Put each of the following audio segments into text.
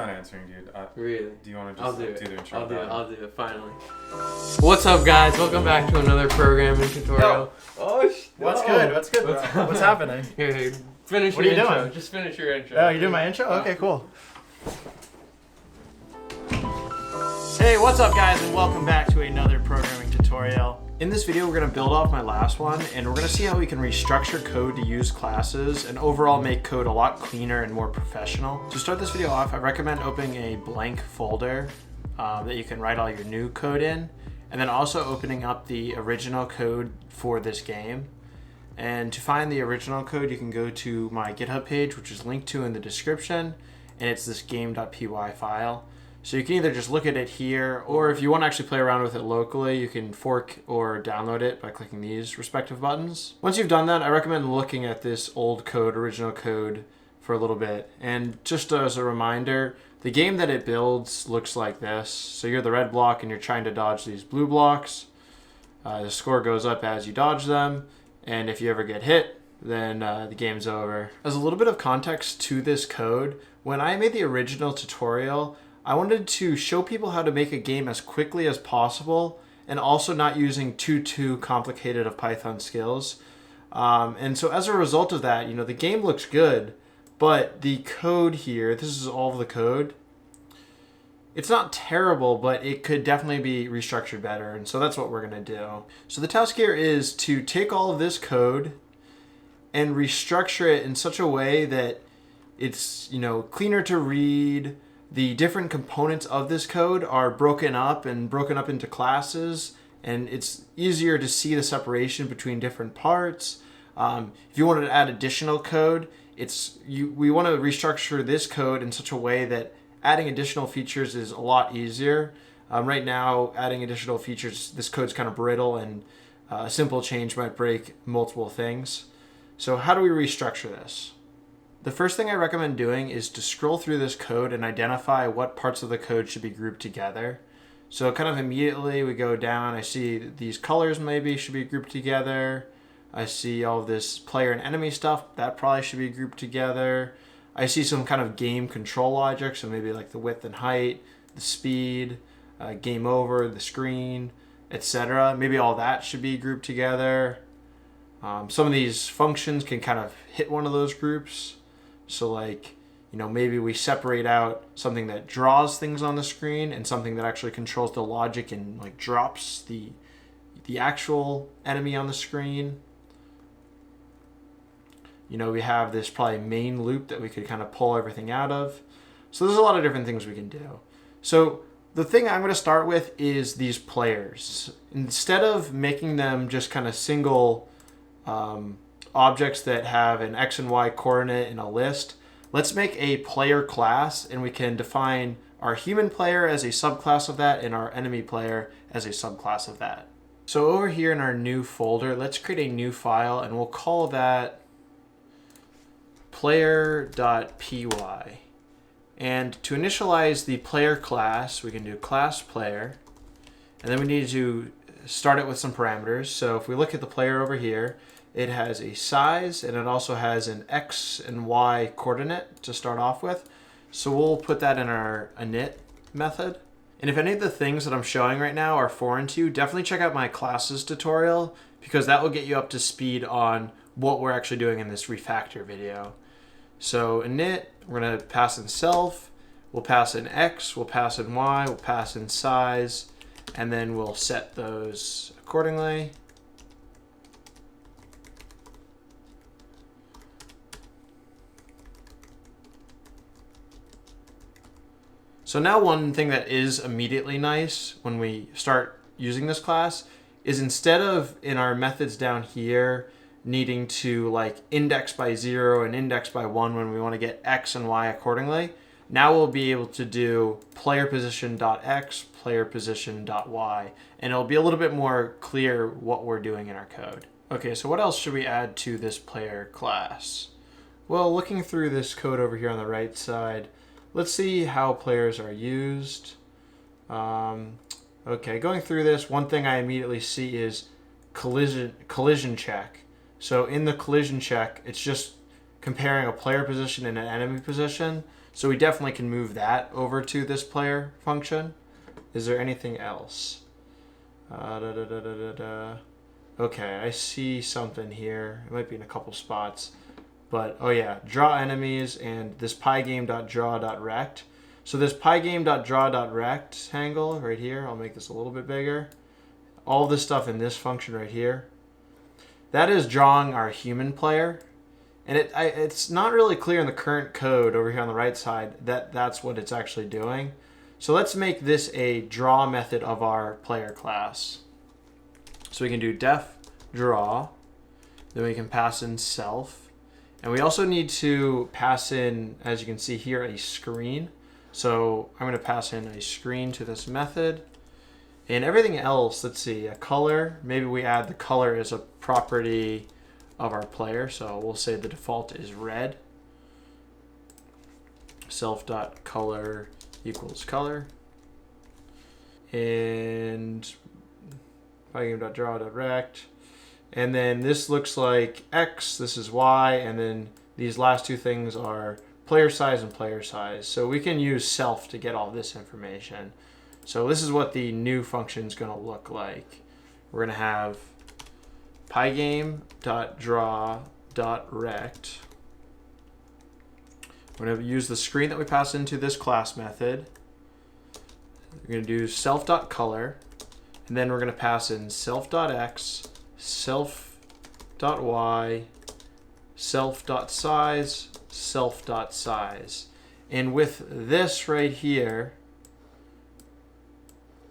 not answering, dude. Really? Do you want to just do the intro? I'll do it, finally. What's up, guys? Welcome back to another programming tutorial. What's good? What's good, bro? What's happening? Here, finish What your are you intro. doing? Just finish your intro. Oh, you're doing my intro? Okay, cool. Hey, what's up guys, and welcome back to another programming tutorial. In this video, we're going to build off my last one, and we're going to see how we can restructure code to use classes and overall make code a lot cleaner and more professional. To start this video off, I recommend opening a blank folder that you can write all your new code in, and then also opening up the original code for this game. And to find the original code, you can go to my GitHub page, which is linked to in the description, and it's this game.py file. So you can either just look at it here, or if you want to actually play around with it locally, you can fork or download it by clicking these respective buttons. Once you've done that, I recommend looking at this old code, original code, for a little bit. And just as a reminder, the game that it builds looks like this. So you're the red block and you're trying to dodge these blue blocks. The score goes up as you dodge them, and if you ever get hit, then the game's over. As a little bit of context to this code, when I made the original tutorial, I wanted to show people how to make a game as quickly as possible and also not using too complicated of Python skills. And so as a result of that, you know, the game looks good, but the code here, this is all of the code. It's not terrible, but it could definitely be restructured better. And so that's what we're going to do. So the task here is to take all of this code and restructure it in such a way that it's, you know, cleaner to read. The different components of this code are broken up into classes, and it's easier to see the separation between different parts. If you wanted to add additional code, we want to restructure this code in such a way that adding additional features is a lot easier. Right now, adding additional features, this code's kind of brittle, and a simple change might break multiple things. So how do we restructure this? The first thing I recommend doing is to scroll through this code and identify what parts of the code should be grouped together. So kind of immediately we go down, I see these colors maybe should be grouped together. I see all of this player and enemy stuff, that probably should be grouped together. I see some kind of game control logic, so maybe like the width and height, the speed, game over, the screen, etc. Maybe all that should be grouped together. Some of these functions can kind of hit one of those groups. So like, you know, maybe we separate out something that draws things on the screen and something that actually controls the logic and like drops the actual enemy on the screen. You know, we have this probably main loop that we could kind of pull everything out of. So there's a lot of different things we can do. So the thing I'm going to start with is these players. Instead of making them just kind of single objects that have an X and Y coordinate in a list, let's make a player class, and we can define our human player as a subclass of that and our enemy player as a subclass of that. So over here in our new folder, let's create a new file, and we'll call that player.py. And to initialize the player class, we can do class player, and then we need to start it with some parameters. So if we look at the player over here, it has a size, and it also has an X and Y coordinate to start off with. So we'll put that in our init method. And if any of the things that I'm showing right now are foreign to you, definitely check out my classes tutorial, because that will get you up to speed on what we're actually doing in this refactor video. So init, we're going to pass in self, we'll pass in X, we'll pass in Y, we'll pass in size, and then we'll set those accordingly. So now one thing that is immediately nice when we start using this class is, instead of in our methods down here needing to like index by 0 and index by 1 when we want to get X and Y accordingly, now we'll be able to do player position.x, player position.y, and it'll be a little bit more clear what we're doing in our code. Okay, so what else should we add to this player class? Well, looking through this code over here on the right side, let's see how players are used. Okay, going through this, one thing I immediately see is collision check. So in the collision check, it's just comparing a player position and an enemy position. So we definitely can move that over to this player function. Is there anything else? Okay, I see something here. It might be in a couple spots. But, oh yeah, draw enemies and this pygame.draw.rect. So this pygame.draw.rectangle right here, I'll make this a little bit bigger. All this stuff in this function right here, that is drawing our human player. And it's not really clear in the current code over here on the right side that that's what it's actually doing. So let's make this a draw method of our player class. So we can do def draw, then we can pass in self. And we also need to pass in, as you can see here, a screen. So I'm going to pass in a screen to this method. And everything else, let's see, a color. Maybe we add the color as a property of our player. So we'll say the default is red. Self.color equals color. And pygame.draw.rect. And then this looks like X, this is Y, and then these last two things are player size and player size. So we can use self to get all this information. So this is what the new function is going to look like. We're going to have pygame.draw.rect. We're going to use the screen that we pass into this class method. We're going to do self.color, and then we're going to pass in self.x, self.y, self.size, self.size. And with this right here,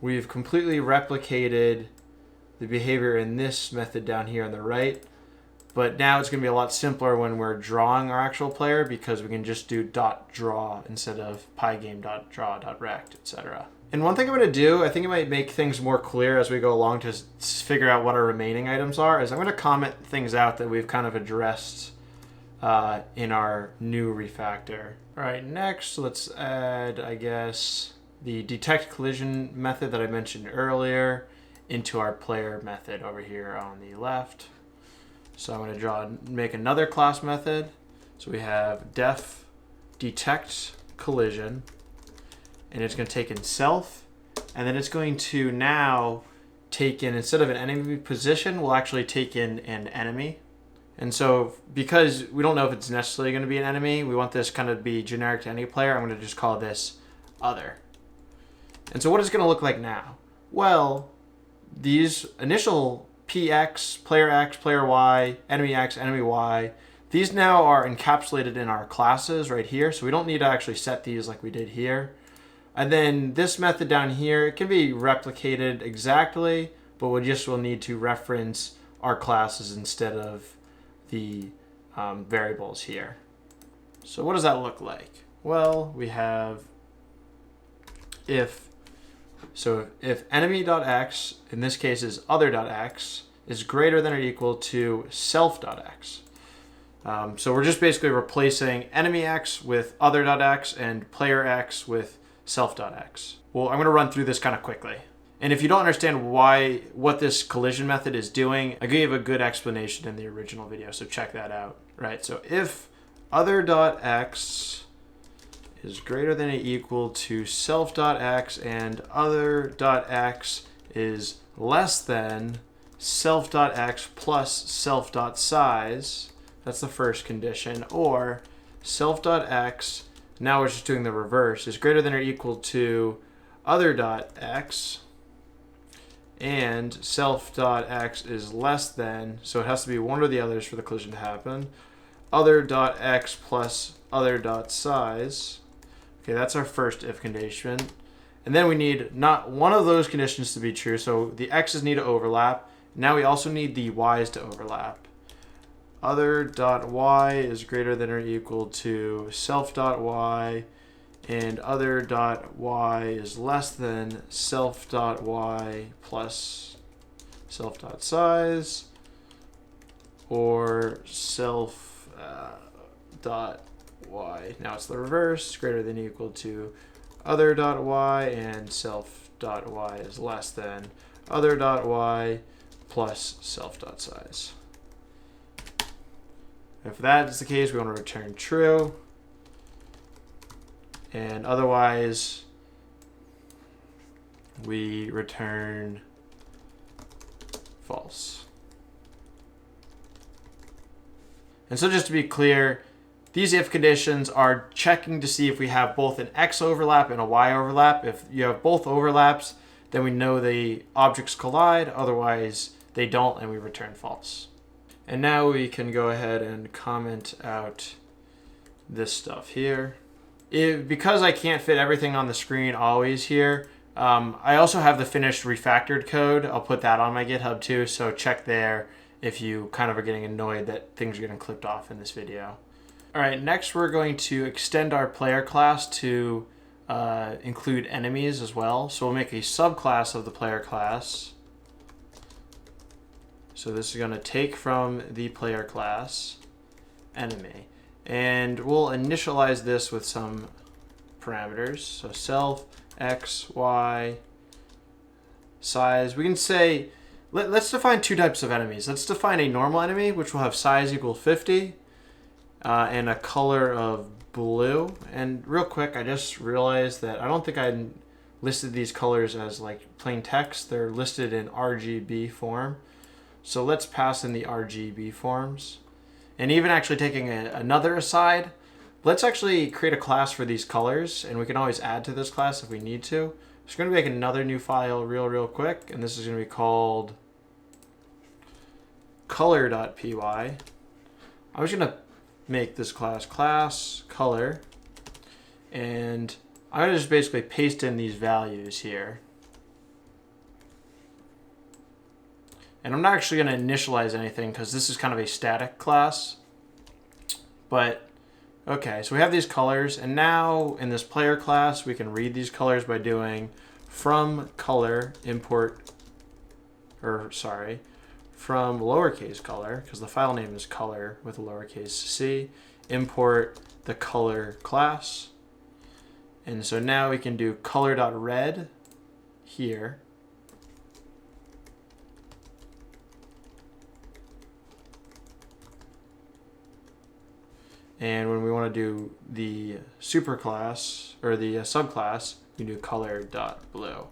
we've completely replicated the behavior in this method down here on the right. But now it's going to be a lot simpler when we're drawing our actual player because we can just do .draw instead of pygame.draw.rect, etc. And one thing I'm going to do, I think it might make things more clear as we go along to figure out what our remaining items are, is I'm going to comment things out that we've kind of addressed in our new refactor. All right, next let's add, I guess, the detect collision method that I mentioned earlier into our player method over here on the left. So I'm going to make another class method. So we have def detect collision, and it's going to take in self, and then it's going to now take in, instead of an enemy position, we'll actually take in an enemy. And so because we don't know if it's necessarily going to be an enemy, we want this kind of be generic to any player, I'm going to just call this other. And so what is it going to look like now? Well, these initial PX, player Y, enemy X, enemy Y, these now are encapsulated in our classes right here. So we don't need to actually set these like we did here. And then this method down here, it can be replicated exactly, but we just will need to reference our classes instead of the variables here. So what does that look like? Well, we have if enemy.x, in this case is other.x, is greater than or equal to self.x. So we're just basically replacing enemy x with other.x and player x with self.x. Well, I'm going to run through this kind of quickly. And if you don't understand what this collision method is doing, I gave a good explanation in the original video, so check that out. Right? So if other.x is greater than or equal to self.x and other.x is less than self.x plus self.size, that's the first condition, or self.x, now we're just doing the reverse, is greater than or equal to other.x and self.x is less than, so it has to be one or the others for the collision to happen, other.x plus other.size. Okay, that's our first if condition. And then we need not one of those conditions to be true, so the x's need to overlap. Now we also need the y's to overlap. Other.y is greater than or equal to self.y, and other.y is less than self.y plus self.size, or self.y. Now it's the reverse, greater than or equal to other.y, and self.y is less than other.y plus self.size. If that is the case, we want to return true. And otherwise, we return false. And so just to be clear, these if conditions are checking to see if we have both an X overlap and a Y overlap. If you have both overlaps, then we know the objects collide. Otherwise, they don't, and we return false. And now we can go ahead and comment out this stuff here. Because I can't fit everything on the screen always here, I also have the finished refactored code. I'll put that on my GitHub too, so check there if you kind of are getting annoyed that things are getting clipped off in this video. All right, next we're going to extend our player class to include enemies as well. So we'll make a subclass of the player class. So this is going to take from the player class enemy. And we'll initialize this with some parameters. So self, x, y, size. We can say, let's define two types of enemies. Let's define a normal enemy, which will have size equal 50, and a color of blue. And real quick, I just realized that I don't think I listed these colors as like plain text. They're listed in RGB form. So let's pass in the RGB forms. And even actually taking another aside, let's actually create a class for these colors, and we can always add to this class if we need to. Just going to make another new file real quick, and this is going to be called color.py. I'm just going to make this class color, and I'm going to just basically paste in these values here. And I'm not actually going to initialize anything because this is kind of a static class. But, okay, so we have these colors. And now in this player class, we can read these colors by doing from color import, from lowercase color, because the file name is color with a lowercase c, import the color class. And so now we can do color.red here. And when we want to do the superclass or the subclass, you do color.blue.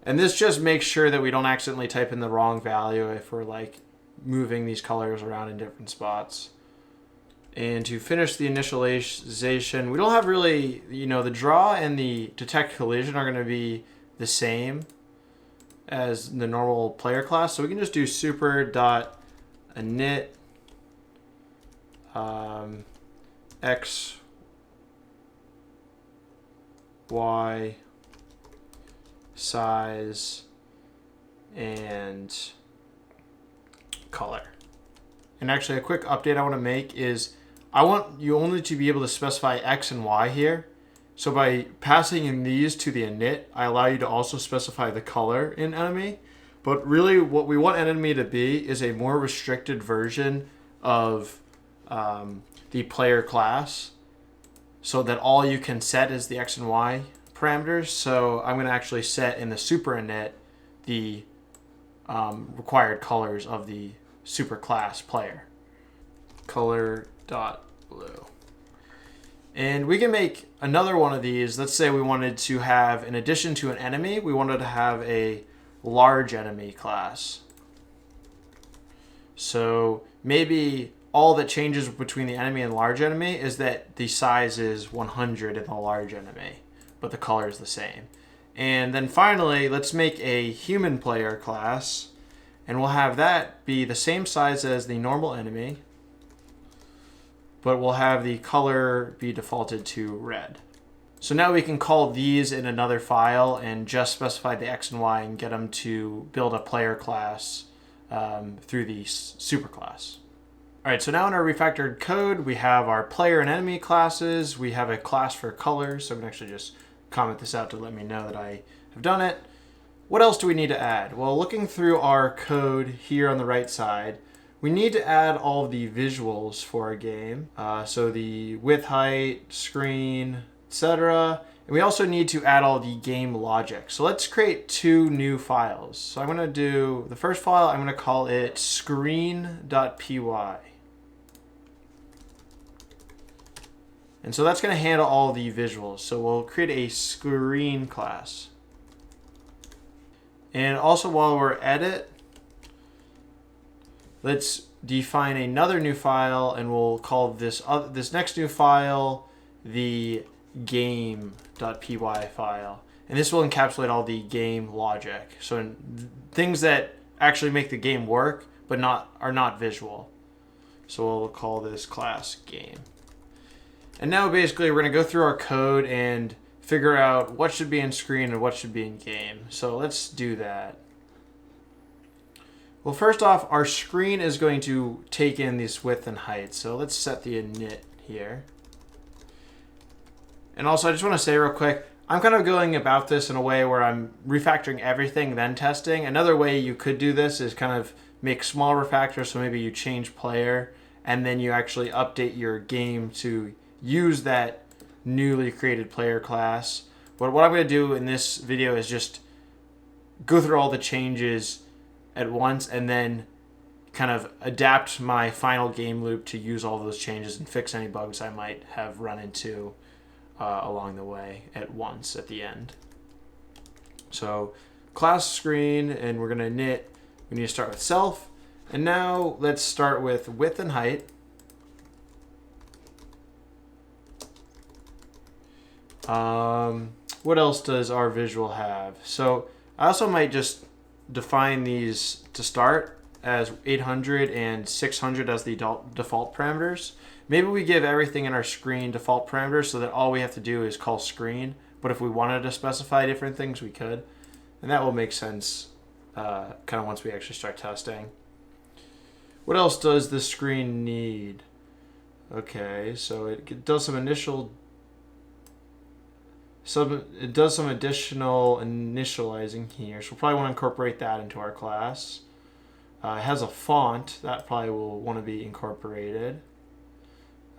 And this just makes sure that we don't accidentally type in the wrong value if we're like moving these colors around in different spots. And to finish the initialization, we don't have really, the draw and the detect collision are going to be the same as the normal player class. So we can just do super.init x, y, size, and color. And actually a quick update I want to make is I want you only to be able to specify x and y here. So by passing in these to the init, I allow you to also specify the color in enemy. But really what we want enemy to be is a more restricted version of the player class, so that all you can set is the x and y parameters. So I'm going to actually set in the super init the required colors of the super class player. Color.blue. And we can make another one of these. Let's say we wanted to have, in addition to an enemy, we wanted to have a large enemy class. So maybe all that changes between the enemy and large enemy is that the size is 100 in the large enemy, but the color is the same. And then finally, let's make a human player class, and we'll have that be the same size as the normal enemy, but we'll have the color be defaulted to red. So now we can call these in another file and just specify the x and y and get them to build a player class through the superclass. All right, so now in our refactored code, we have our player and enemy classes. We have a class for colors, so I'm gonna actually just comment this out to let me know that I have done it. What else do we need to add? Well, looking through our code here on the right side, we need to add all of the visuals for our game. So the width, height, screen, etc. And we also need to add all the game logic. So let's create two new files. So I'm gonna do the first file, I'm gonna call it screen.py. And so that's going to handle all the visuals. So we'll create a screen class. And also while we're at it, let's define another new file, and we'll call this next new file the game.py file. And this will encapsulate all the game logic. So things that actually make the game work, but are not visual. So we'll call this class game. And now basically we're going to go through our code and figure out what should be in screen and what should be in game. So let's do that. Well, first off, our screen is going to take in this width and height. So let's set the init here. And also I just want to say real quick, I'm kind of going about this in a way where I'm refactoring everything, then testing. Another way you could do this is kind of make small refactors. So maybe you change player and then you actually update your game to use that newly created player class. But what I'm going to do in this video is just go through all the changes at once and then kind of adapt my final game loop to use all those changes and fix any bugs I might have run into along the way at once at the end. So class screen, and we're going to init. We need to start with self. And now let's start with width and height. What else does our visual have? So I also might just define these to start as 800 and 600 as the default parameters. Maybe we give everything in our screen default parameters so that all we have to do is call screen. But if we wanted to specify different things, we could. And that will make sense kind of once we actually start testing. What else does the screen need? Okay, so it does some additional initializing here. So we'll probably want to incorporate that into our class. It has a font that probably will want to be incorporated.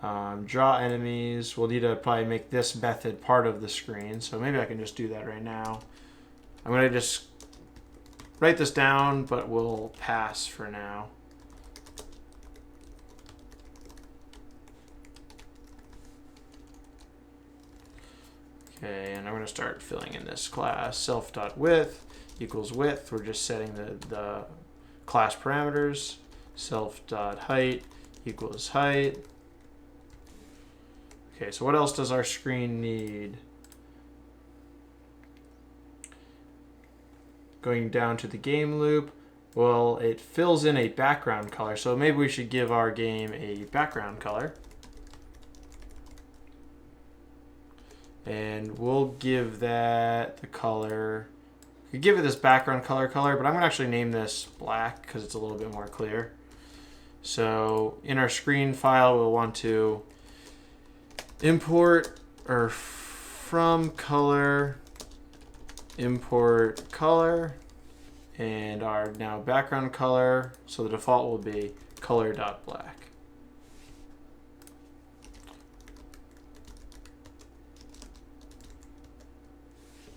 Draw enemies. We'll need to probably make this method part of the screen. So maybe I can just do that right now. I'm going to just write this down, but we'll pass for now. Okay, and I'm going to start filling in this class. Self.width equals width. We're just setting the class parameters. Self.height equals height. Okay, so what else does our screen need? Going down to the game loop, well, it fills in a background color. So maybe we should give our game a background color. And we'll give that the color. We could give it this background color, but I'm going to actually name this black because it's a little bit more clear. So in our screen file, we'll want to import or from color, import color, and our now background color. So the default will be color.black.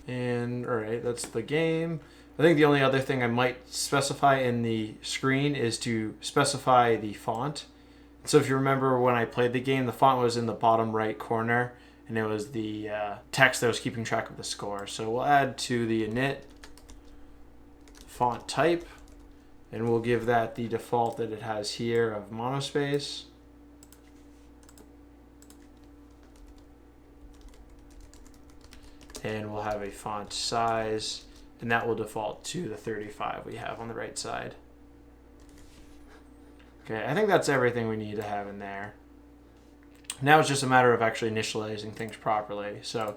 And all right, that's the game. I think the only other thing I might specify in the screen is to specify the font. So if you remember when I played the game, the font was in the bottom right corner, and it was the text that was keeping track of the score. So we'll add to the init font type, and we'll give that the default that it has here of monospace. And we'll have a font size, and that will default to the 35 we have on the right side. Okay, I think that's everything we need to have in there. Now it's just a matter of actually initializing things properly. So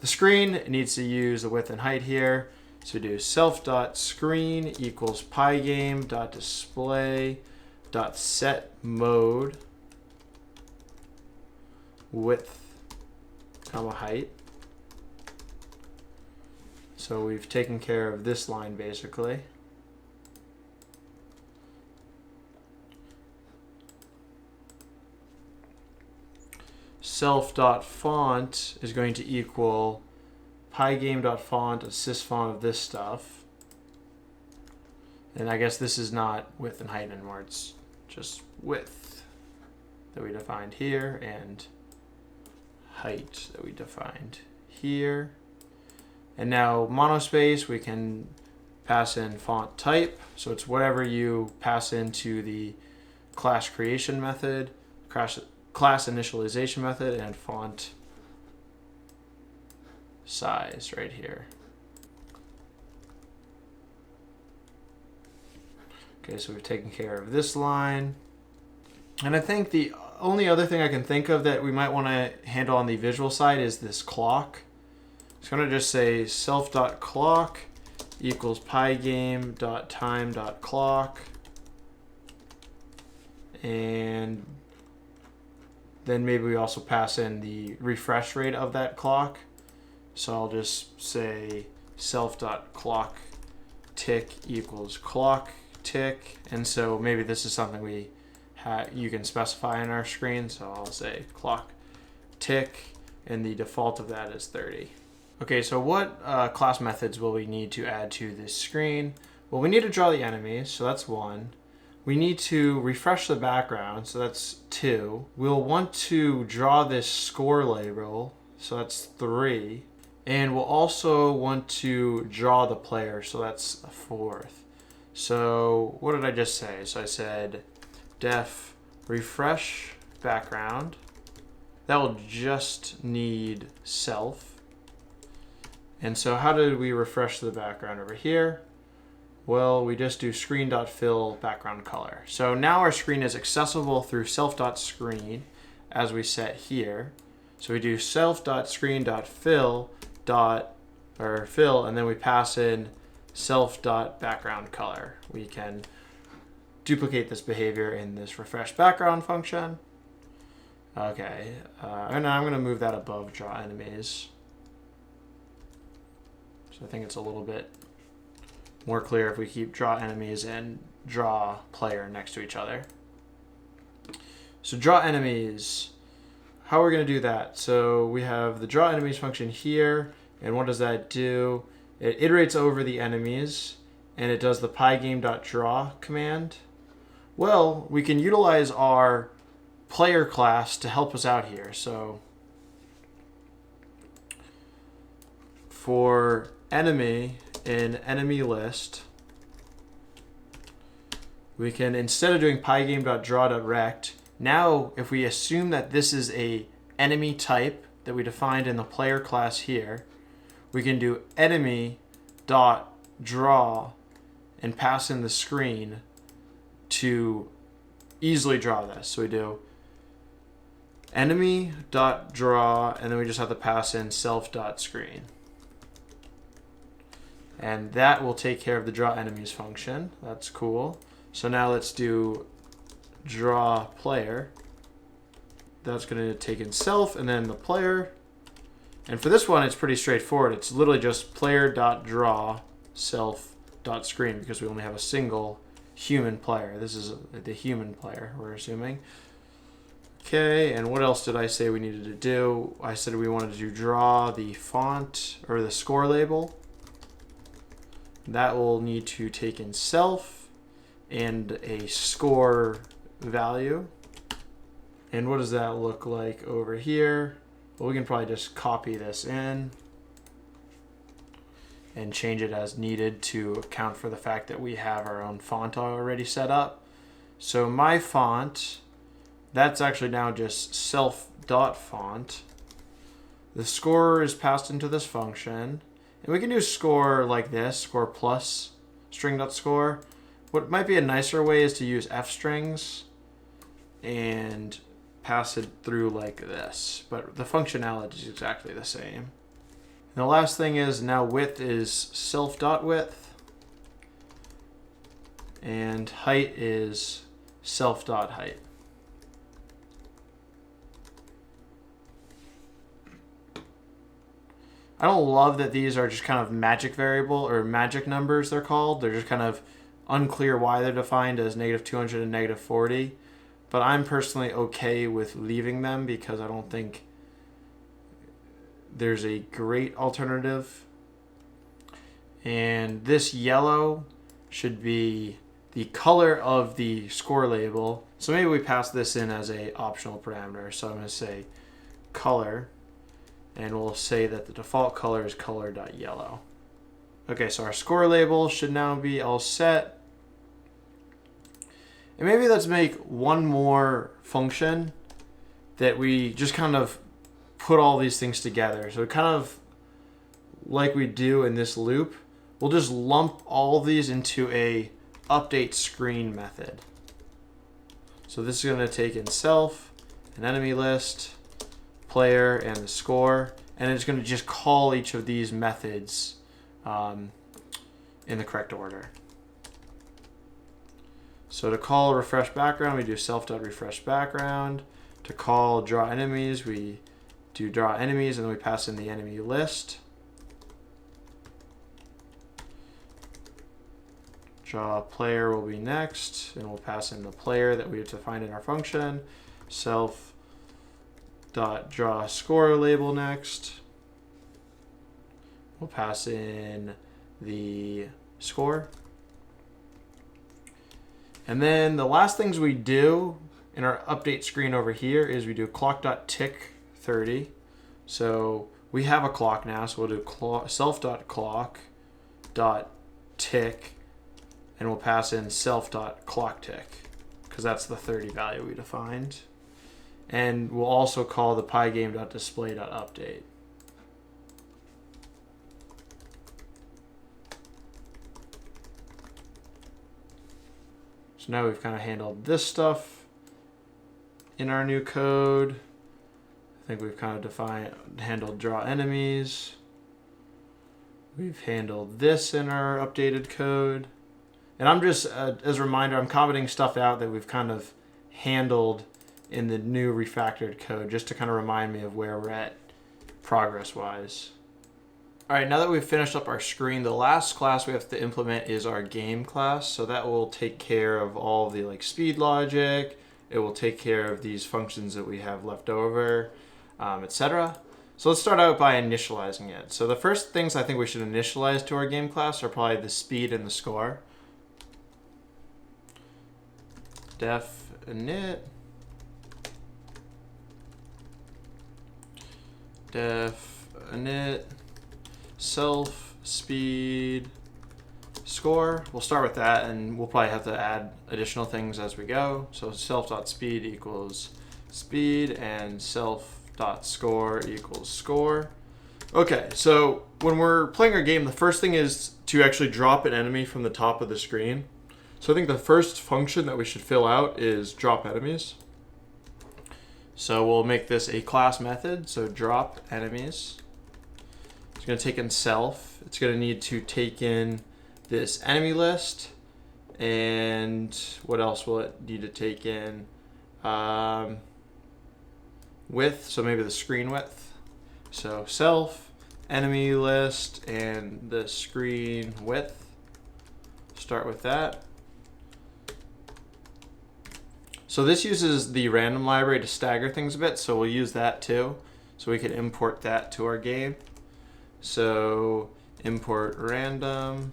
the screen needs to use the width and height here. So we do self.screen equals pygame.display.set mode width, comma height. So we've taken care of this line basically. Self.font is going to equal pygame.font, a sysfont of this stuff. And I guess this is not width and height anymore, it's just width that we defined here and height that we defined here. And now monospace, we can pass in font type. So it's whatever you pass into the class creation method, class initialization method, and font size right here. Okay, so we've taken care of this line. And I think the only other thing I can think of that we might want to handle on the visual side is this clock. It's going to just say self.clock equals pygame.time.clock. And then maybe we also pass in the refresh rate of that clock. So I'll just say self.clock tick equals clock tick. And so maybe this is something you can specify in our screen. So I'll say clock tick, and the default of that is 30. Okay, so what class methods will we need to add to this screen? Well, we need to draw the enemies, so that's 1. We need to refresh the background, so that's 2. We'll want to draw this score label, so that's 3. And we'll also want to draw the player, so that's a 4th. So what did I just say? So I said def refresh background. That will just need self. And so how did we refresh the background over here? Well, we just do screen.fill background color. So now our screen is accessible through self.screen as we set here. So we do self.screen.fill fill, and then we pass in self.background color. We can duplicate this behavior in this refresh background function. Okay, and I'm going to move that above draw enemies. So I think it's a little bit more clear if we keep draw enemies and draw player next to each other. So draw enemies, how are we going to do that? So we have the draw enemies function here, and what does that do? It iterates over the enemies, and it does the pygame.draw command. Well, we can utilize our player class to help us out here. So for enemy in enemy list, we can, instead of doing pygame.draw.rect, now if we assume that this is a enemy type that we defined in the player class here, we can do enemy.draw and pass in the screen to easily draw this. So we do enemy.draw, and then we just have to pass in self.screen. And that will take care of the draw enemies function. That's cool. So now let's do draw player. That's going to take in self and then the player. And for this one, it's pretty straightforward. It's literally just player.draw self.screen because we only have a single human player. This is the human player, we're assuming. Okay, and what else did I say we needed to do? I said we wanted to draw the font or the score label. That will need to take in self and a score value. And what does that look like over here? Well, we can probably just copy this in and change it as needed to account for the fact that we have our own font already set up. So my font, that's actually now just self.font. The score is passed into this function. And we can do score like this, score plus string.score. What might be a nicer way is to use f strings and pass it through like this. But the functionality is exactly the same. And the last thing is now width is self.width. And height is self.height. I don't love that these are just kind of magic variable or magic numbers they're called. They're just kind of unclear why they're defined as -200 and -40. But I'm personally okay with leaving them because I don't think there's a great alternative. And this yellow should be the color of the score label. So maybe we pass this in as a optional parameter. So I'm going to say color. and we'll say that the default color is color.yellow. Okay, so our score label should now be all set. And maybe let's make one more function that we just kind of put all these things together. So kind of like we do in this loop, we'll just lump all these into a update screen method. So this is going to take in self, an enemy list, player, and the score, and it's going to just call each of these methods in the correct order. So to call refresh background, we do self.refresh background. To call draw enemies, we do draw enemies, and then we pass in the enemy list. Draw player will be next, and we'll pass in the player that we have defined in our function. Self.draw score label next. We'll pass in the score. And then the last things we do in our update screen over here is we do clock.tick 30. So we have a clock now, so we'll do self.clock.tick, and we'll pass in self.clocktick because that's the 30 value we defined. And we'll also call the pygame.display.update. So now we've kind of handled this stuff in our new code. I think we've kind of handled draw enemies. We've handled this in our updated code. And I'm just, as a reminder, I'm commenting stuff out that we've kind of handled in the new refactored code, just to kind of remind me of where we're at progress-wise. All right, now that we've finished up our screen, the last class we have to implement is our game class. So that will take care of all the speed logic. It will take care of these functions that we have left over, etc. So let's start out by initializing it. So the first things I think we should initialize to our game class are probably the speed and the score. Def init, self speed score. We'll start with that, and we'll probably have to add additional things as we go. So self.speed equals speed, and self.score equals score. Okay, so when we're playing our game, the first thing is to actually drop an enemy from the top of the screen. So I think the first function that we should fill out is drop enemies. So we'll make this a class method. So drop enemies. It's going to take in self. It's going to need to take in this enemy list. And what else will it need to take in? Width, so maybe the screen width. So self, enemy list, and the screen width. Start with that. So this uses the random library to stagger things a bit, so we'll use that too. So we can import that to our game. So import random,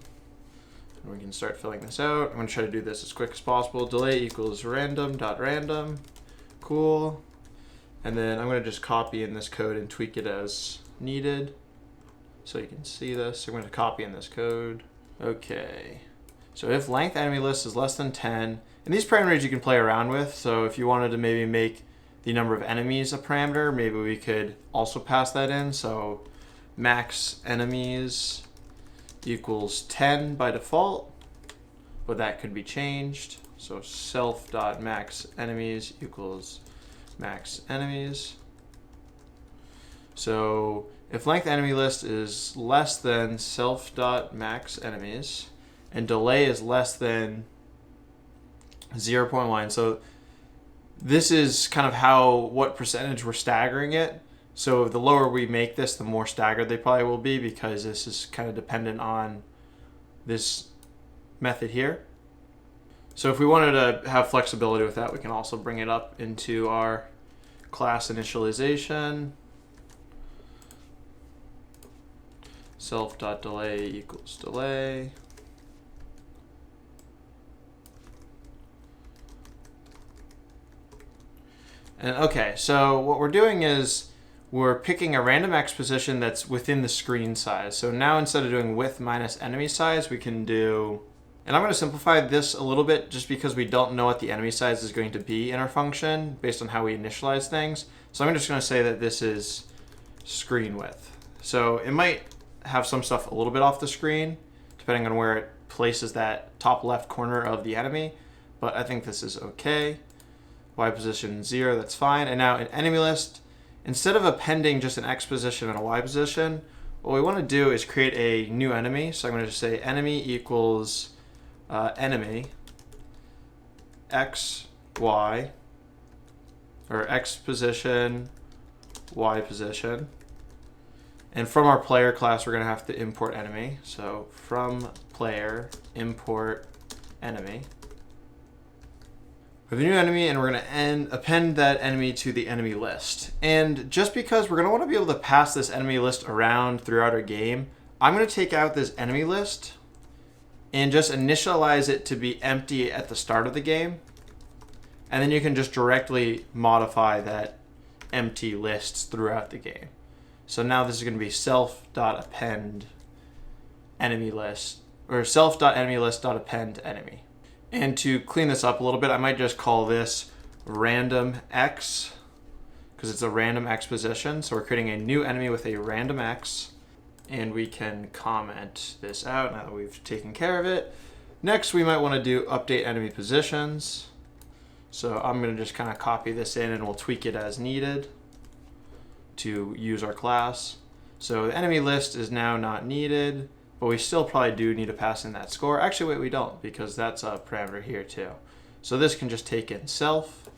and we can start filling this out. I'm going to try to do this as quick as possible. Delay equals random.random. Cool. And then I'm going to just copy in this code and tweak it as needed so you can see this. So I'm going to copy in this code. Okay. So if length enemy list is less than 10, and these parameters you can play around with. So if you wanted to maybe make the number of enemies a parameter, maybe we could also pass that in. So max enemies equals 10 by default, but that could be changed. So self.max enemies equals max enemies. So if length enemy list is less than self.max enemies and delay is less than 0.1, so this is kind of what percentage we're staggering it. So the lower we make this, the more staggered they probably will be, because this is kind of dependent on this method here. So if we wanted to have flexibility with that, we can also bring it up into our class initialization. Self.delay equals delay. And okay, so what we're doing is we're picking a random X position that's within the screen size. So now instead of doing width minus enemy size, we can do, and I'm going to simplify this a little bit just because we don't know what the enemy size is going to be in our function based on how we initialize things. So I'm just going to say that this is screen width. So it might have some stuff a little bit off the screen depending on where it places that top left corner of the enemy, but I think this is okay. Y position 0, that's fine. And now in enemy list, instead of appending just an X position and a Y position, what we want to do is create a new enemy. So I'm going to just say enemy equals enemy X, Y, or X position, Y position. And from our player class, we're going to have to import enemy. So from player, import enemy. We have a new enemy, and we're going to append that enemy to the enemy list. And just because we're going to want to be able to pass this enemy list around throughout our game, I'm going to take out this enemy list and just initialize it to be empty at the start of the game. And then you can just directly modify that empty lists throughout the game. So now this is going to be self.append enemy list, or self.enemylist.append enemy. And to clean this up a little bit, I might just call this random X, because it's a random X position. So we're creating a new enemy with a random X, and we can comment this out now that we've taken care of it. Next, we might want to do update enemy positions. So I'm going to just kind of copy this in, and we'll tweak it as needed to use our class. So the enemy list is now not needed, but we still probably do need to pass in that score. Actually, wait, we don't, because that's a parameter here too. So this can just take in self.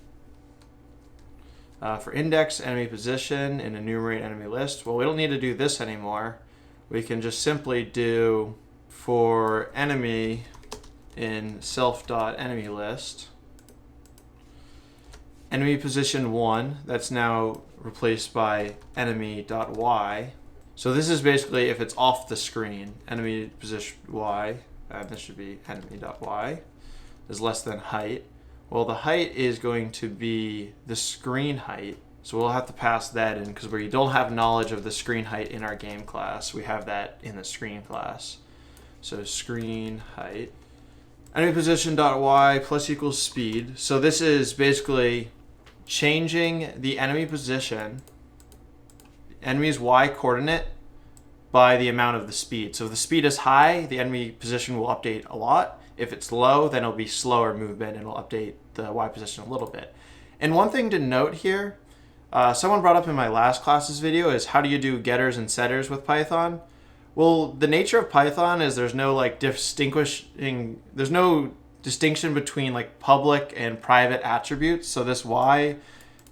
For index enemy position and enumerate enemy list, well, we don't need to do this anymore. We can just simply do for enemy in self.enemylist, enemy position 1, that's now replaced by enemy.y. So this is basically if it's off the screen, enemy position y, this should be enemy.y, is less than height. Well, the height is going to be the screen height. So we'll have to pass that in because we don't have knowledge of the screen height in our game class. We have that in the screen class. So screen height. Enemy position.y plus equals speed. So this is basically changing the enemy position, enemy's y coordinate, by the amount of the speed. So if the speed is high, the enemy position will update a lot. If it's low, then it'll be slower movement and it'll update the y position a little bit. And one thing to note here, someone brought up in my last class's video is how do you do getters and setters with Python? Well, the nature of Python is there's no distinction between like public and private attributes. So this y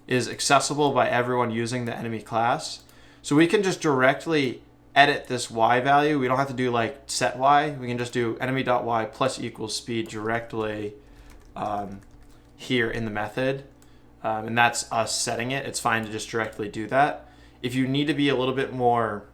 is accessible by everyone using the enemy class. So we can just directly edit this y value. We don't have to do like set y. We can just do enemy.y plus equals speed directly here in the method. And that's us setting it. It's fine to just directly do that. If you need to be a little bit more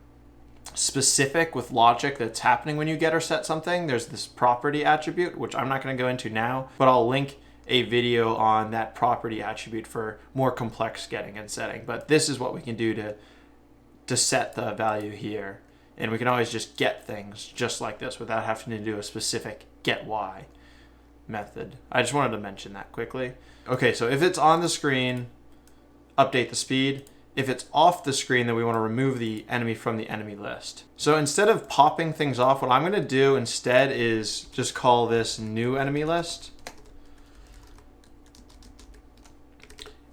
specific with logic that's happening when you get or set something, there's this property attribute, which I'm not going to go into now, but I'll link a video on that property attribute for more complex getting and setting. But this is what we can do to set the value here. And we can always just get things just like this without having to do a specific get y method. I just wanted to mention that quickly. Okay, so if it's on the screen, update the speed. If it's off the screen, then we want to remove the enemy from the enemy list. So instead of popping things off, what I'm going to do instead is just call this new enemy list.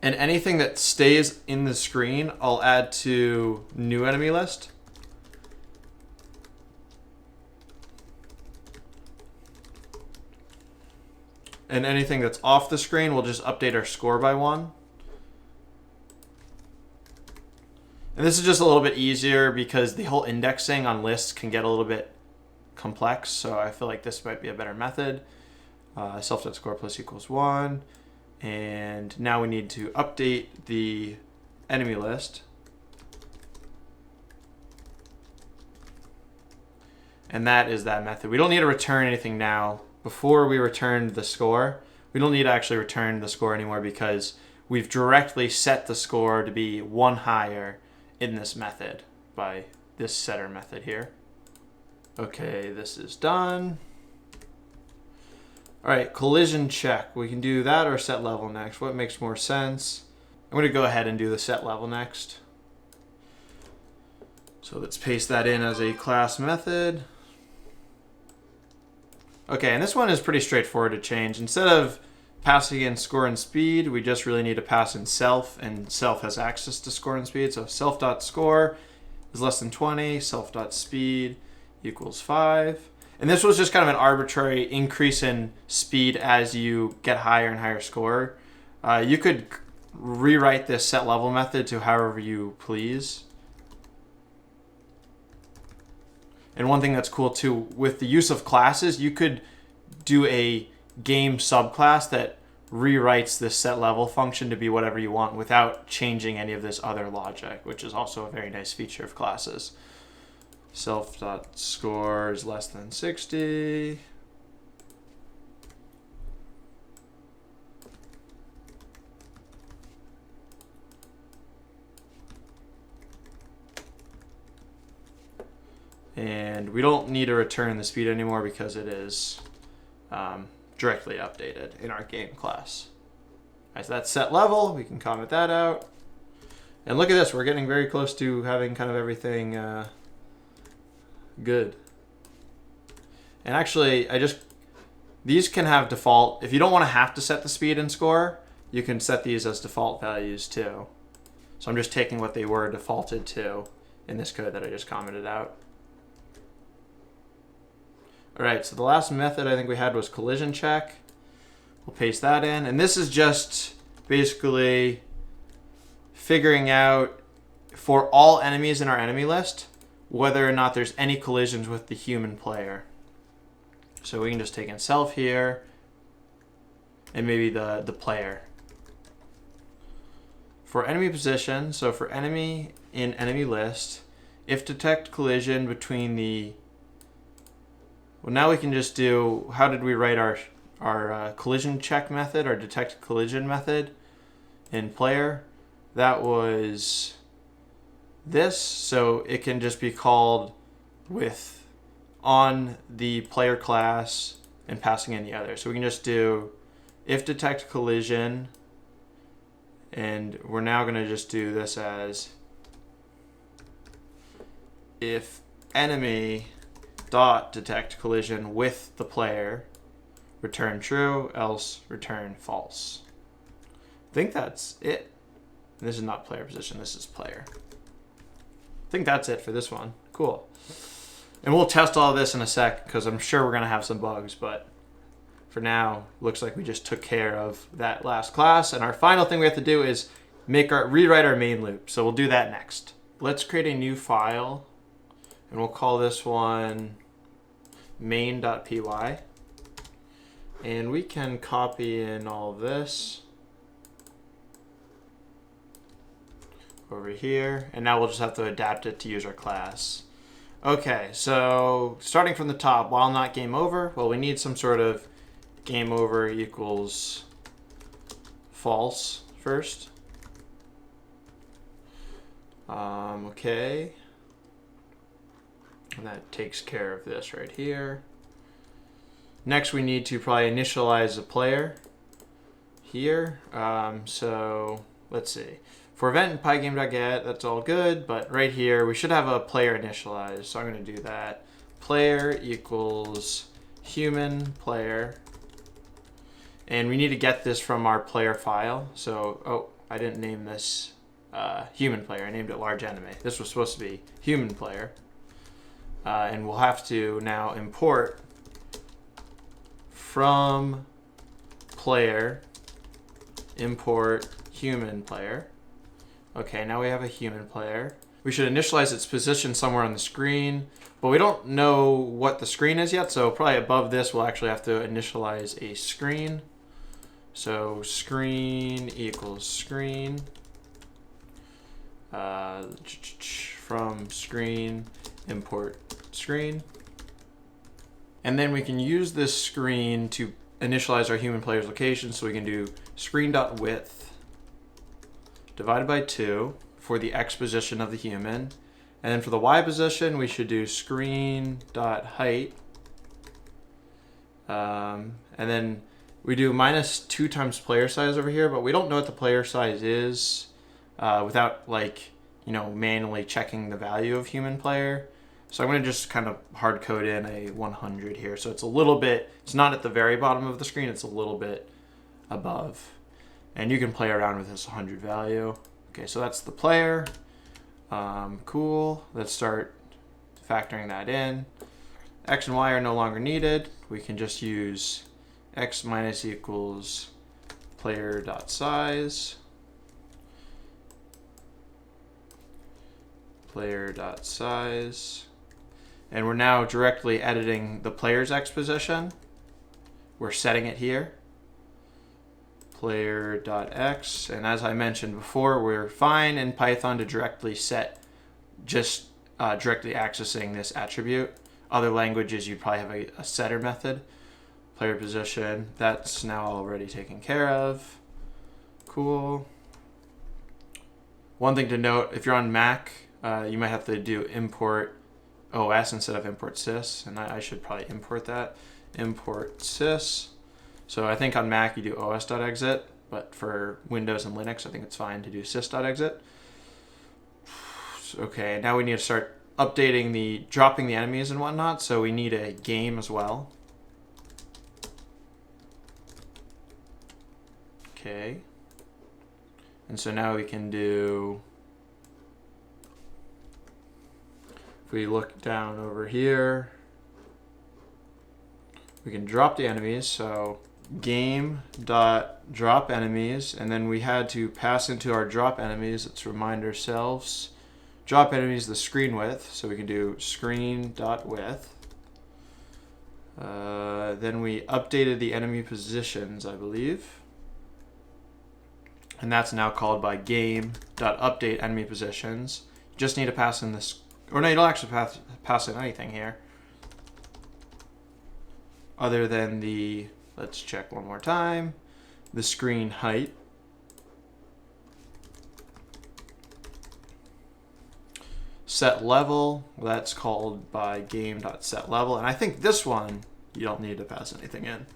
And anything that stays in the screen, I'll add to new enemy list. And anything that's off the screen, we'll just update our score by 1. And this is just a little bit easier because the whole indexing on lists can get a little bit complex. So I feel like this might be a better method. Self.score plus equals 1. And now we need to update the enemy list. And that is that method. We don't need to return anything now. Before we returned the score, we don't need to actually return the score anymore because we've directly set the score to be 1 higher in this method by this setter method here. Okay, this is done. All right, collision check. We can do that or set level next. What makes more sense? I'm going to go ahead and do the set level next. So let's paste that in as a class method. Okay, and this one is pretty straightforward to change. Instead of passing in score and speed, we just really need to pass in self, and self has access to score and speed. So self.score is less than 20, self.speed equals 5. And this was just kind of an arbitrary increase in speed as you get higher and higher score. You could rewrite this set level method to however you please. And one thing that's cool too, with the use of classes, you could do a game subclass that rewrites this set level function to be whatever you want without changing any of this other logic, which is also a very nice feature of classes. Self.score is less than 60. And we don't need to return the speed anymore because it is directly updated in our game class. As that's set level, we can comment that out. And look at this, we're getting very close to having kind of everything good. And actually, these can have default. If you don't want to have to set the speed and score, you can set these as default values too. So I'm just taking what they were defaulted to in this code that I just commented out. All right, so the last method I think we had was collision check. We'll paste that in. And this is just basically figuring out for all enemies in our enemy list whether or not there's any collisions with the human player. So we can just take in self here and maybe the player. For enemy position, so for enemy in enemy list, if detect collision between the... Well, now we can just do, how did we write our collision check method, our detect collision method in player? That was this, so it can just be called with on the player class and passing in the other. So we can just do if detect collision, and we're now going to just do this as if enemy dot detect collision with the player, return true, else return false. I think that's it. And this is not player position, this is player. I think that's it for this one. Cool. And we'll test all of this in a sec because I'm sure we're going to have some bugs, but for now, looks like we just took care of that last class. And our final thing we have to do is rewrite our main loop. So we'll do that next. Let's create a new file, and we'll call this one main.py. And we can copy in all of this over here, and now we'll just have to adapt it to use our class. Okay, so starting from the top, while not game over, well, we need some sort of game over equals false first. Okay. And that takes care of this right here. Next, we need to probably initialize a player here. So let's see. For event in pygame.get, that's all good, but right here, we should have a player initialized. So I'm going to do that. Player equals human player. And we need to get this from our player file. So, oh, I didn't name this human player. I named it large enemy. This was supposed to be human player. And we'll have to now import from player, import human player. Okay, now we have a human player. We should initialize its position somewhere on the screen, but we don't know what the screen is yet, so probably above this we'll actually have to initialize a screen. So screen equals screen. From screen, import screen. And then we can use this screen to initialize our human player's location, so we can do screen.width divided by 2 for the X position of the human. And then for the Y position, we should do screen.height. And then we do -2 times player size over here, but we don't know what the player size is without manually checking the value of human player. So I'm going to just kind of hard code in a 100 here. So it's a little bit, it's not at the very bottom of the screen, it's a little bit above. And you can play around with this 100 value. Okay, so that's the player. Cool. Let's start factoring that in. X and Y are no longer needed. We can just use X minus equals player.size. Player.size. And we're now directly editing the player's X position. We're setting it here. Player.x. And as I mentioned before, we're fine in Python to directly set, just directly accessing this attribute. Other languages, you'd probably have a setter method. Player position, that's now already taken care of. Cool. One thing to note, if you're on Mac, you might have to do import OS instead of import sys, and I should probably import that. Import sys. So I think on Mac you do os.exit, but for Windows and Linux, I think it's fine to do sys.exit. Okay, now we need to start updating dropping the enemies and whatnot, so we need a game as well. Okay. And so now we can do, if we look down over here, we can drop the enemies. So game.drop enemies, and then we had to pass into our drop enemies. Let's remind ourselves. Drop enemies the screen width, so we can do screen.width. Then we updated the enemy positions, I believe. And that's now called by game.update enemy positions. You just need to pass in this, or no, you don't actually pass in anything here. Other than the, let's check one more time, the screen height. Set level, well, that's called by game.setLevel. And I think this one, you don't need to pass anything in.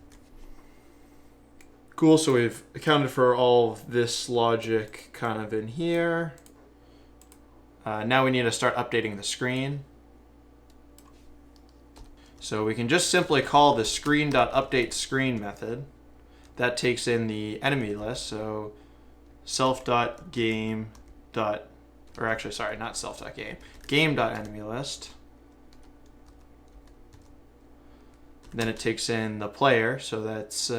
Cool, so we've accounted for all of this logic kind of in here. Now we need to start updating the screen. So we can just simply call the screen.updateScreen method. That takes in the enemy list, so self.game. Or actually, sorry, not self.game. Game.enemyList. Then it takes in the player, so that's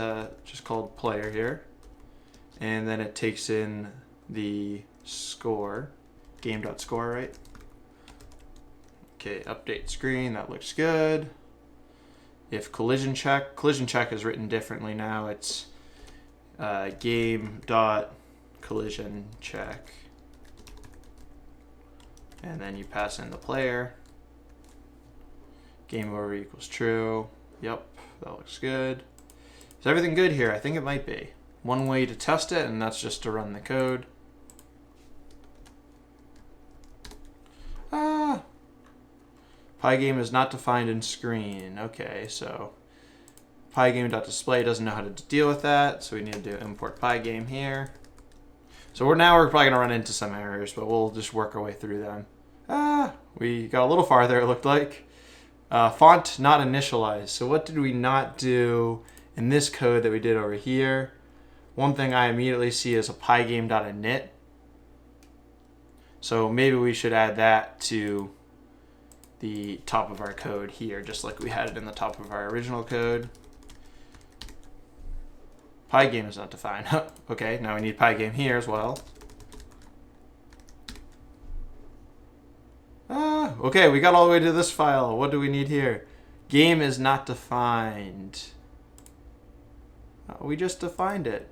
just called player here. And then it takes in the score, game.score, right? Okay, update screen, that looks good. If collision check is written differently now. It's game.collision check. And then you pass in the player. Game over equals true. Yep, that looks good. Is everything good here? I think it might be. One way to test it, and that's just to run the code. Pygame is not defined in screen. Okay, so pygame.display doesn't know how to deal with that, so we need to do import pygame here. So we're probably going to run into some errors, but we'll just work our way through them. We got a little farther, it looked like. Font not initialized. So what did we not do in this code that we did over here? One thing I immediately see is a pygame.init. So maybe we should add that to the top of our code here, just like we had it in the top of our original code. Pygame is not defined. Okay, now we need pygame here as well. Okay, we got all the way to this file. What do we need here? Game is not defined. We just defined it.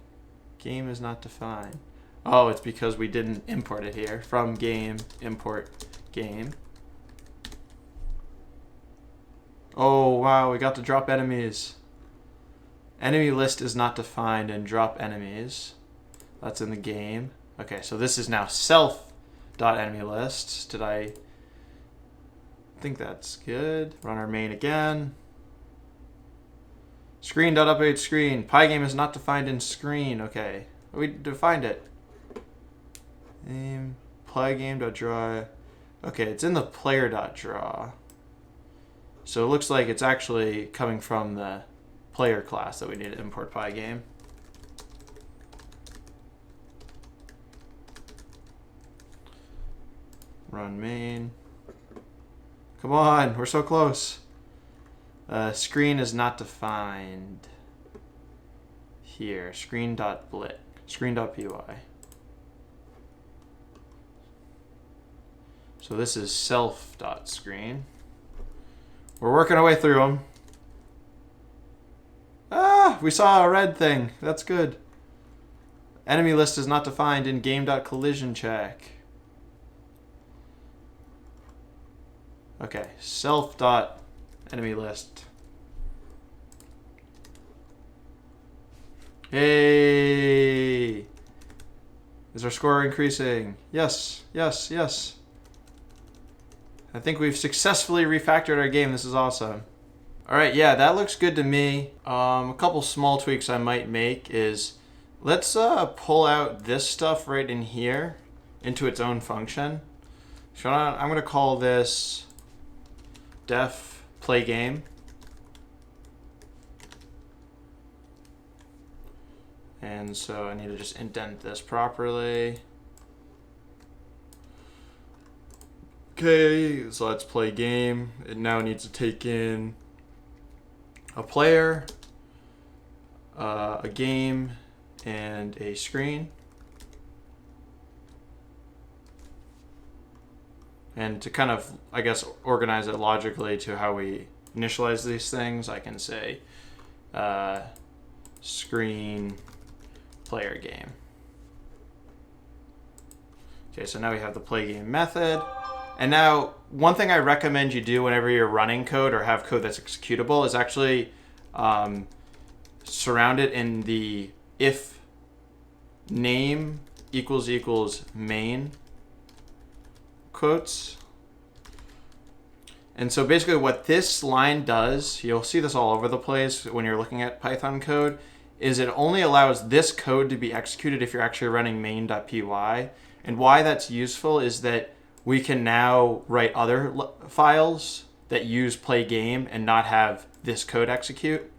Game is not defined. Oh, it's because we didn't import it here. From game, import game. Oh, wow, we got to drop enemies. Enemy list is not defined and drop enemies. That's in the game. Okay, so this is now self dot enemy list. Did I think that's good? Run our main again. Screen dot update screen. Pygame is not defined in screen. Okay, we defined it. Name pygame dot draw. Okay, it's in the player dot draw. So it looks like it's actually coming from the player class that we need to import pygame. Run main. Come on, we're so close. Screen is not defined here. Screen.blit. Screen.py. So this is self.screen. We're working our way through them. Ah, we saw a red thing. That's good. Enemy list is not defined in game.collision check. Okay, self.enemy list. Hey! Is our score increasing? Yes, yes, yes. I think we've successfully refactored our game. This is awesome. All right, yeah, that looks good to me. A couple small tweaks I might make is let's pull out this stuff right in here into its own function. So I'm going to call this def play game. And so I need to just indent this properly. Okay, so let's play game. It now needs to take in a player, a game, and a screen. And to kind of, I guess, organize it logically to how we initialize these things, I can say screen player game. Okay, so now we have the play game method. And now, one thing I recommend you do whenever you're running code or have code that's executable is actually surround it in the if name equals main quotes. And so basically what this line does, you'll see this all over the place when you're looking at Python code, is it only allows this code to be executed if you're actually running main.py. And why that's useful is that we can now write other files that use play game and not have this code execute.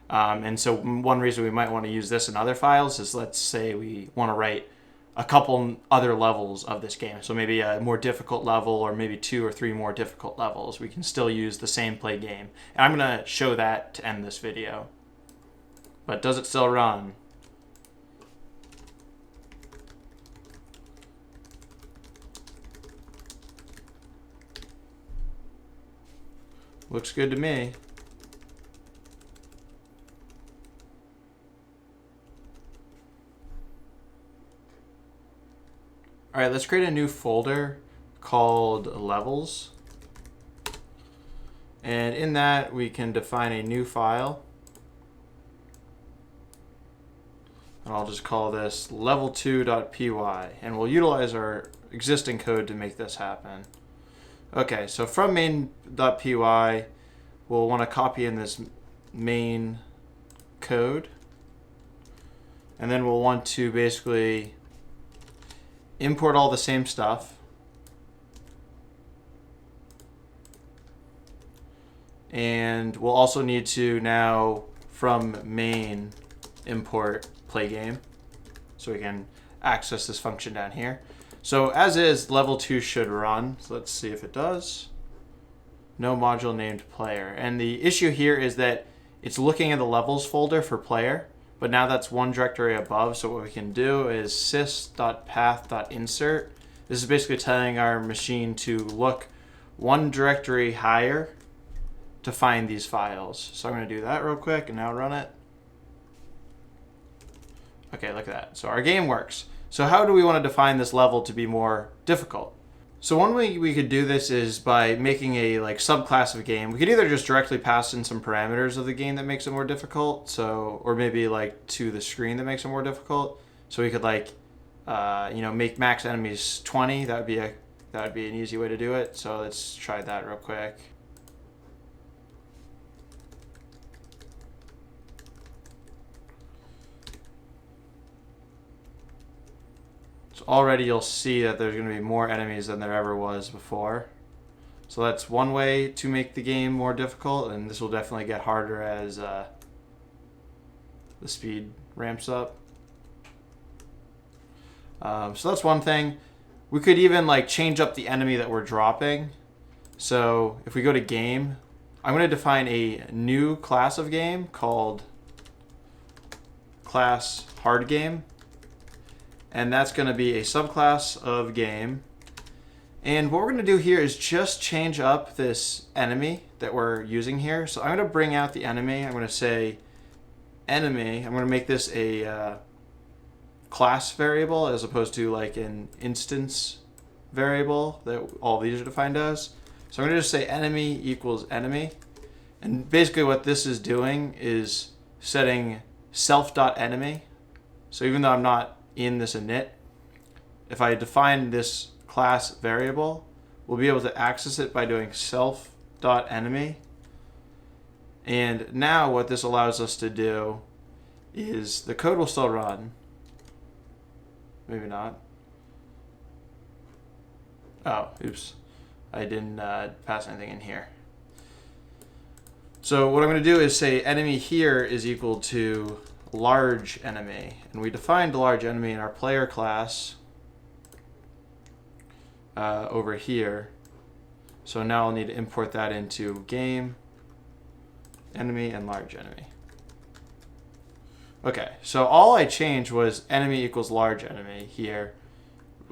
And so one reason we might want to use this in other files is, let's say we want to write a couple other levels of this game. So maybe a more difficult level or maybe 2 or 3 more difficult levels. We can still use the same play game. And I'm going to show that to end this video. But does it still run? Looks good to me. All right, let's create a new folder called levels. And in that, we can define a new file. And I'll just call this level2.py. And we'll utilize our existing code to make this happen. Okay, so from main.py, we'll want to copy in this main code. And then we'll want to basically import all the same stuff. And we'll also need to now, from main, import play game. So we can access this function down here. So as is, level 2 should run. So let's see if it does. No module named player. And the issue here is that it's looking at the levels folder for player, but now that's one directory above. So what we can do is sys.path.insert. This is basically telling our machine to look one directory higher to find these files. So I'm going to do that real quick and now run it. Okay, look at that. So our game works. So how do we want to define this level to be more difficult? So one way we could do this is by making a subclass of a game. We could either just directly pass in some parameters of the game that makes it more difficult, or maybe to the screen that makes it more difficult. So we could make max enemies 20. That would be an easy way to do it. So let's try that real quick. So already you'll see that there's going to be more enemies than there ever was before. So that's one way to make the game more difficult, and this will definitely get harder as the speed ramps up. So that's one thing. We could even like change up the enemy that we're dropping. So if we go to game, I'm going to define a new class of game called class hard game. And that's going to be a subclass of game. And what we're going to do here is just change up this enemy that we're using here. So I'm going to bring out the enemy. I'm going to say enemy. I'm going to make this a class variable as opposed to like an instance variable that all these are defined as. So I'm going to just say enemy equals enemy. And basically what this is doing is setting self.enemy. So even though I'm not in this init, if I define this class variable, we'll be able to access it by doing self.enemy. And now what this allows us to do is the code will still run. Maybe not. Oh, oops. I didn't pass anything in here. So what I'm going to do is say enemy here is equal to large enemy. And we defined large enemy in our player class over here. So now I'll need to import that into game, enemy, and large enemy. Okay, so all I changed was enemy equals large enemy here,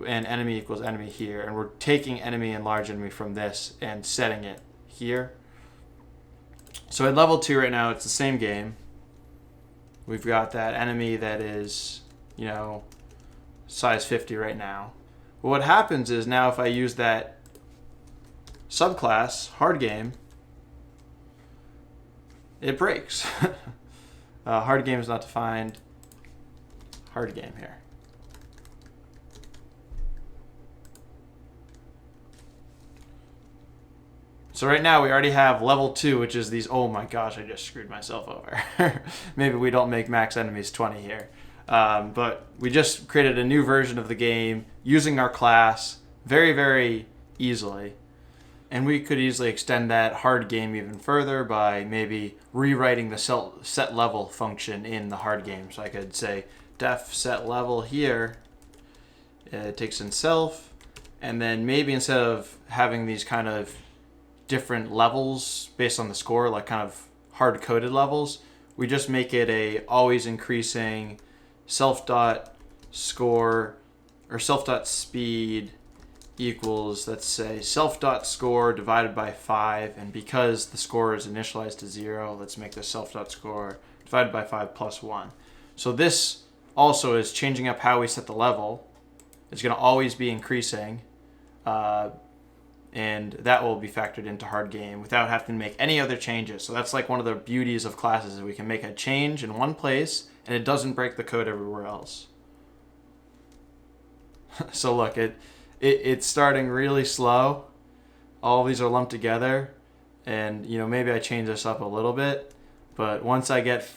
and enemy equals enemy here, and we're taking enemy and large enemy from this and setting it here. So at level 2 right now, it's the same game. We've got that enemy that is, size 50 right now. But what happens is now if I use that subclass, hard game, it breaks. Hard game is not defined. Hard game here. So right now we already have level 2, which is these. Oh my gosh, I just screwed myself over. Maybe we don't make max enemies 20 here. But we just created a new version of the game using our class very, very easily. And we could easily extend that hard game even further by maybe rewriting the set level function in the hard game. So I could say def set level here, it takes in self, and then maybe instead of having these kind of different levels based on the score, like kind of hard-coded levels, we just make it a always increasing self.score or self.speed equals, let's say, self.score divided by 5, and because the score is initialized to 0, let's make the self.score divided by 5 plus 1. So this also is changing up how we set the level. It's going to always be increasing, and that will be factored into hard game without having to make any other changes. So that's like one of the beauties of classes, is we can make a change in one place and it doesn't break the code everywhere else. So look, it's starting really slow. All these are lumped together, and maybe I change this up a little bit, but once I get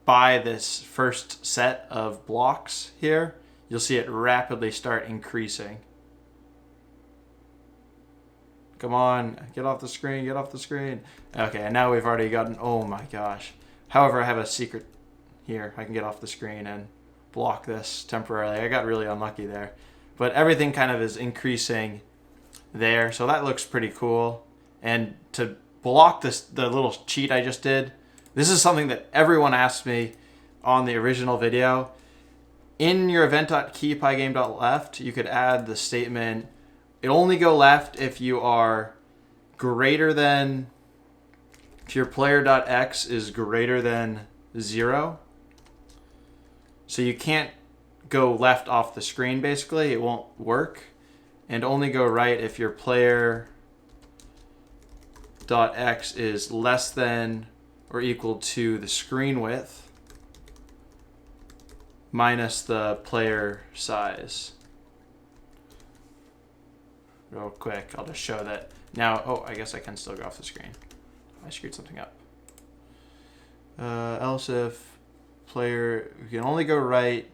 by this first set of blocks here, you'll see it rapidly start increasing. Come on, get off the screen, get off the screen. Okay, and now we've already gotten, oh my gosh. However, I have a secret here. I can get off the screen and block this temporarily. I got really unlucky there. But everything kind of is increasing there, so that looks pretty cool. And to block this, the little cheat I just did, this is something that everyone asked me on the original video. In your event.keypygame.left, you could add the statement, it only go left if you are greater than, if your player.x is greater than 0. So you can't go left off the screen, basically. It won't work. And only go right if your player.x is less than or equal to the screen width. minus the player size. Real quick, I'll just show that. Now, oh, I guess I can still go off the screen. I screwed something up. Else if player, you can only go right,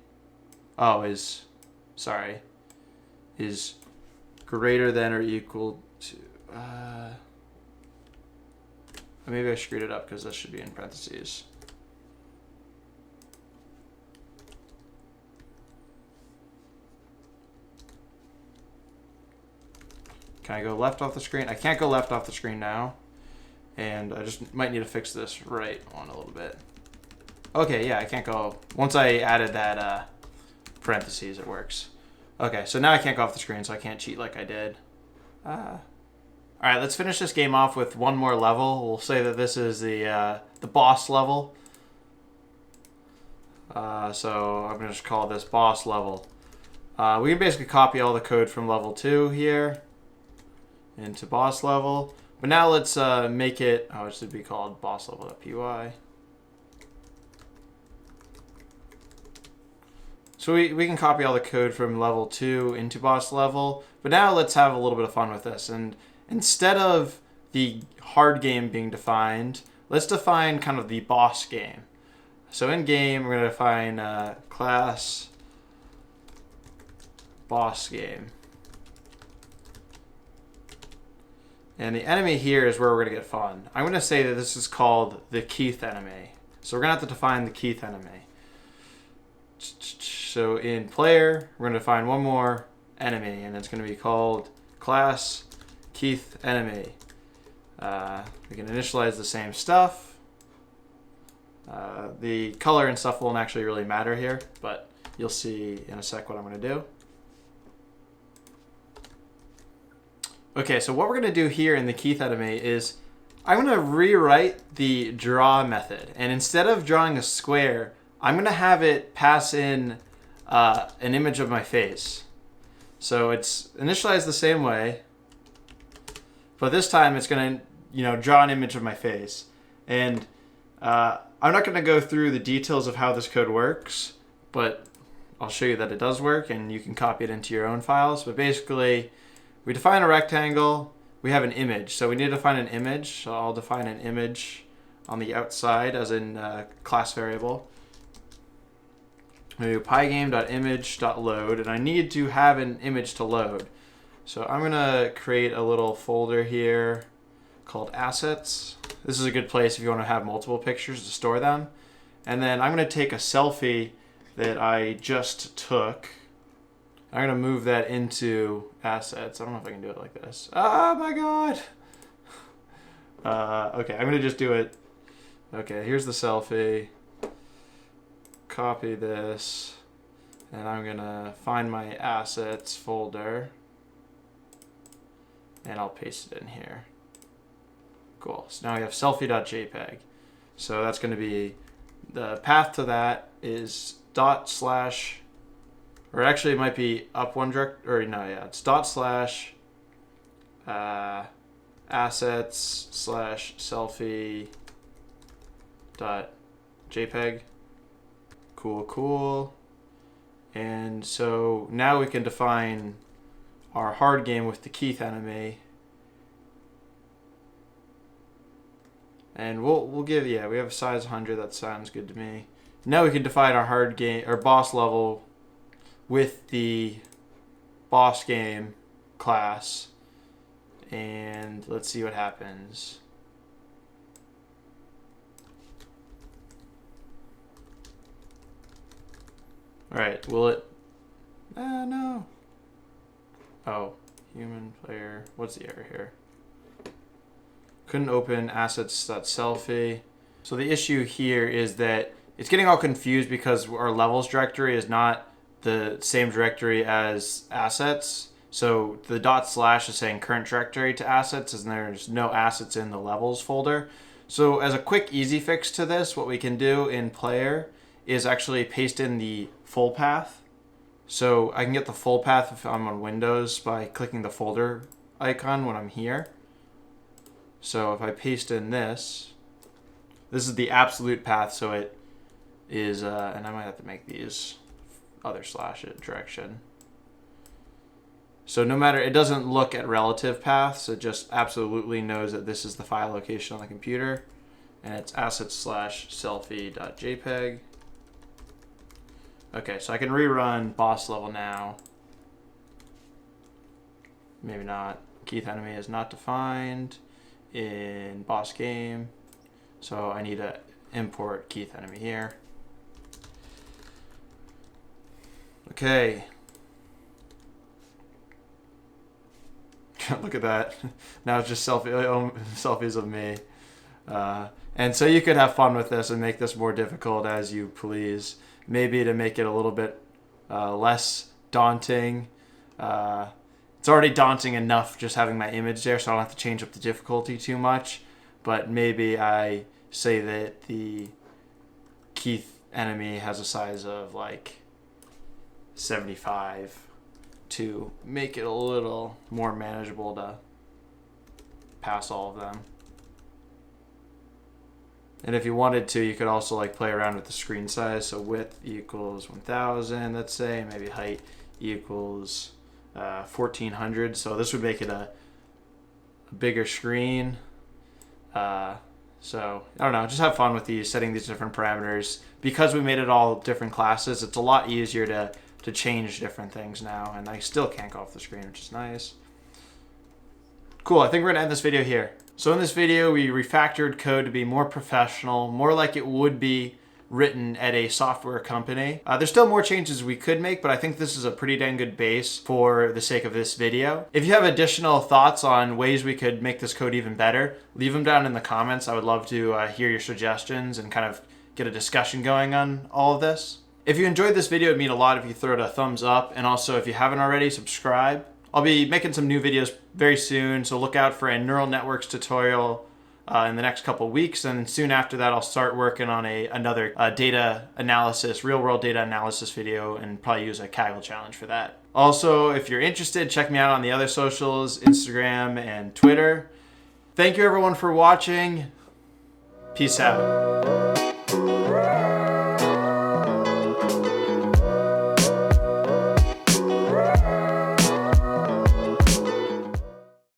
is greater than or equal to, maybe I screwed it up because this should be in parentheses. Can I go left off the screen? I can't go left off the screen now. And I just might need to fix this right on a little bit. Okay, yeah, I can't go. Once I added that parentheses, it works. Okay, so now I can't go off the screen, so I can't cheat like I did. All right, let's finish this game off with one more level. We'll say that this is the boss level. So I'm gonna just call this boss level. We can basically copy all the code from level 2 here into boss level. But now let's make it, it should be called boss level.py. So we can copy all the code from level 2 into boss level. But now let's have a little bit of fun with this. And instead of the hard game being defined, let's define kind of the boss game. So in game, we're going to define class boss game. And the enemy here is where we're going to get fun. I'm going to say that this is called the Keith enemy. So we're going to have to define the Keith enemy. So in player, we're going to define one more enemy, and it's going to be called class Keith enemy. We can initialize the same stuff. The color and stuff won't actually really matter here, but you'll see in a sec what I'm going to do. Okay, so what we're going to do here in the Keith enemy is I'm going to rewrite the draw method. And instead of drawing a square, I'm going to have it pass in an image of my face. So it's initialized the same way, but this time it's going to draw an image of my face. And I'm not going to go through the details of how this code works, but I'll show you that it does work, and you can copy it into your own files. But basically, we define a rectangle, we have an image. So we need to define an image. So I'll define an image on the outside as in class variable. We do pygame.image.load, and I need to have an image to load. So I'm gonna create a little folder here called assets. This is a good place if you want to have multiple pictures to store them. And then I'm gonna take a selfie that I just took. I'm going to move that into assets. I don't know if I can do it like this. Oh my god! Okay, I'm going to just do it. Okay, here's the selfie. Copy this. And I'm going to find my assets folder. And I'll paste it in here. Cool. So now we have selfie.jpg. So that's going to be, the path to that is /, or actually it might be up one direct, or no, yeah, it's assets / selfie .jpg. Cool. And so now we can define our hard game with the Keith enemy. And we'll give, yeah, we have a size 100, that sounds good to me. Now we can define our hard game, or boss level, with the boss game class, and let's see what happens. All right, will it? No. Oh, human player. What's the error here? Couldn't open assets.selfie. So the issue here is that it's getting all confused because our levels directory is not the same directory as assets. So the // is saying current directory to assets, and there's no assets in the levels folder. So as a quick easy fix to this, what we can do in player is actually paste in the full path. So I can get the full path if I'm on Windows by clicking the folder icon when I'm here. So if I paste in this is the absolute path, so it is, and I might have to make these other slash direction. So no matter, it doesn't look at relative paths, it just absolutely knows that this is the file location on the computer, and it's assets/selfie.jpg. Okay, so I can rerun boss level now. Maybe not. Keith enemy is not defined in boss game, so I need to import Keith enemy here. Okay. Look at that. Now it's just selfies of me. And so you could have fun with this and make this more difficult as you please. Maybe to make it a little bit less daunting. It's already daunting enough just having my image there, so I don't have to change up the difficulty too much. But maybe I say that the Keith enemy has a size of like 75 to make it a little more manageable to pass all of them. And if you wanted to, you could also like play around with the screen size. So width equals 1000, let's say, maybe height equals 1400. So this would make it a bigger screen. So I don't know, just have fun with these, setting these different parameters. Because we made it all different classes, it's a lot easier to change different things now, and I still can't go off the screen, which is nice. Cool, I think we're gonna end this video here. So in this video, we refactored code to be more professional, more like it would be written at a software company. There's still more changes we could make, but I think this is a pretty dang good base for the sake of this video. If you have additional thoughts on ways we could make this code even better, leave them down in the comments. I would love to hear your suggestions and kind of get a discussion going on all of this. If you enjoyed this video, it'd mean a lot if you throw it a thumbs up, and also if you haven't already, subscribe. I'll be making some new videos very soon, so look out for a neural networks tutorial in the next couple weeks, and soon after that I'll start working on another data analysis, real-world data analysis video, and probably use a Kaggle challenge for that. Also, if you're interested, check me out on the other socials, Instagram and Twitter. Thank you everyone for watching. Peace out.